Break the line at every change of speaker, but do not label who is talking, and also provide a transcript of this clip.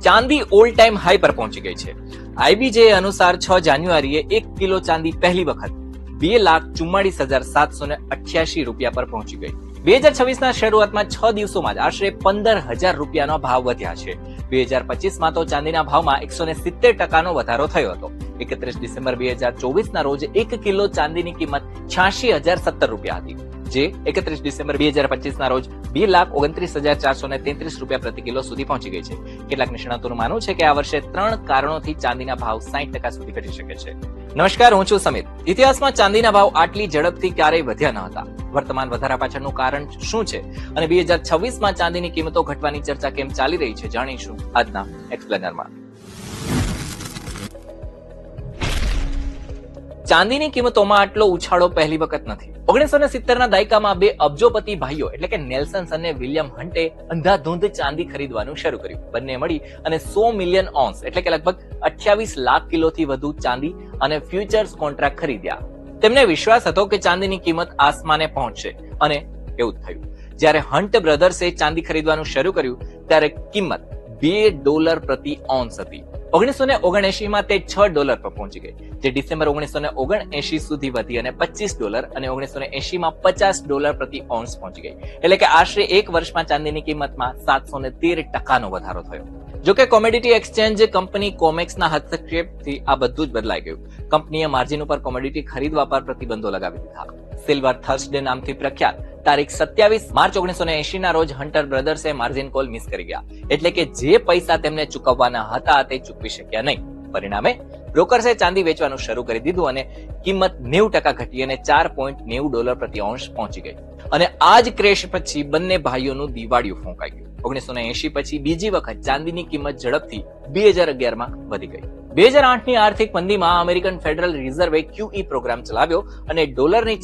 ચાંદી all time high પર પહોંચી ગઈ છે. આઈબીજે અનુસાર 6 જાન્યુઆરીએ 1 કિલો ચાંદી પહેલી વખત 2,44,788 રૂપિયા પર પહોંચી ગઈ. 2026ના શરૂઆતમાં 6 દિવસોમાં જ આશરે 15,000 રૂપિયાનો ભાવ વધ્યા છે. 2025માં તો ચાંદીના ભાવમાં 170% વધારો થયો હતો. 31 ડિસેમ્બર 2024ના રોજ 1 કિલો ચાંદીની કિંમત 86,017 રૂપિયા હતી, જે 31 ડિસેમ્બર 2025ના રોજ 2,29,433 રૂપિયા પ્રતિ કિલો સુધી પહોંચી ગઈ છે. કેટલાક નિષ્ણાતોનું માનવું છે કે આ વર્ષે 3 કારણોથી ચાંદીના ભાવ 60% સુધી ઘટી શકે છે. નમસ્કાર, હું છું સમીર. ઇતિહાસમાં ચાંદીના ભાવ આટલી ઝડપથી ક્યારેય વધ્યા ન હતા. વર્તમાન વધારા પાછળનું કારણ શું છે અને 2026માં ચાંદીની કિંમતો ઘટવાની ચર્ચા કેમ ચાલી રહી છે, જાણીશું આજના એક્સપ્લેનરમાં. ચાંદીની કિંમતોમાં આટલો ઉછાળો પહેલી વખત નથી. 1970ના દાયકામાં 2 અબજોપતિ ભાઈઓ એટલે કે નેલ્સન અને વિલિયમ હન્ટે અંધાધૂંધ ચાંદી ખરીદવાનું શરૂ કર્યું. બંને મળી અને 100 મિલિયન ઓન્સ એટલે કે લગભગ 28 લાખ કિલોથી વધુ ચાંદી અને ફ્યુચર્સ કોન્ટ્રાક્ટ ખરીદ્યા. તેમને વિશ્વાસ હતો કે ચાંદીની કિંમત આસમાને પહોંચશે અને એવું જ થયું. જ્યારે હન્ટ બ્રધર્સે ચાંદી ખરીદવાનું શરૂ કર્યું ત્યારે કિંમત $2 પ્રતિ ઓન્સ હતી. 1979માં તે $6 પર પહોંચી ગઈ, જે ડિસેમ્બર 1979 સુધી વધી અને $25 અને 1980માં $50 પ્રતિ ઓન્સ પહોંચી ગઈ. એટલે કે આશરે 1 વર્ષમાં ચાંદીની કિંમતમાં 713% વધારો થયો. જોકે કોમોડિટી એક્સચેન્જ કંપની કોમેક્સના હસ્તક્ષેપથી આ બધું જ બદલાઈ ગયું. કંપનીએ માર્જિન ઉપર કોમોડિટી ખરીદવા પર પ્રતિબંધો લગાવી દીધા. સિલ્વર થર્સડે નામથી પ્રખ્યાત તારીખ 27 માર્ચ 1980ના રોજ હન્ટર બ્રધર્સે માર્જિન કોલ મિસ કરી ગયા. એટલે કે જે પૈસા તેમને ચૂકવવાના હતા તે ચૂકવી શક્યા નહીં. પરિણામે બ્રોકર્સે ચાંદી વેચવાનું શરૂ કરી દીધું અને કિંમત 90% ઘટી અને $4.90 પ્રતિ ઓન્સ પહોંચી ગઈ. અને આ જ ક્રેશ પછી બંને ભાઈઓનું દિવાળિયું ફૂંકાઈ ગયું. 1980 પછી બીજી વખત ચાંદીની કિંમત ઝડપથી 2011માં વધી ગઈ. 2008ની આર્થિક મંદીમાં અમેરિકન ફેડરલ રિઝર્વે QE પ્રોગ્રામ ચલાવ્યો અને ડોલરની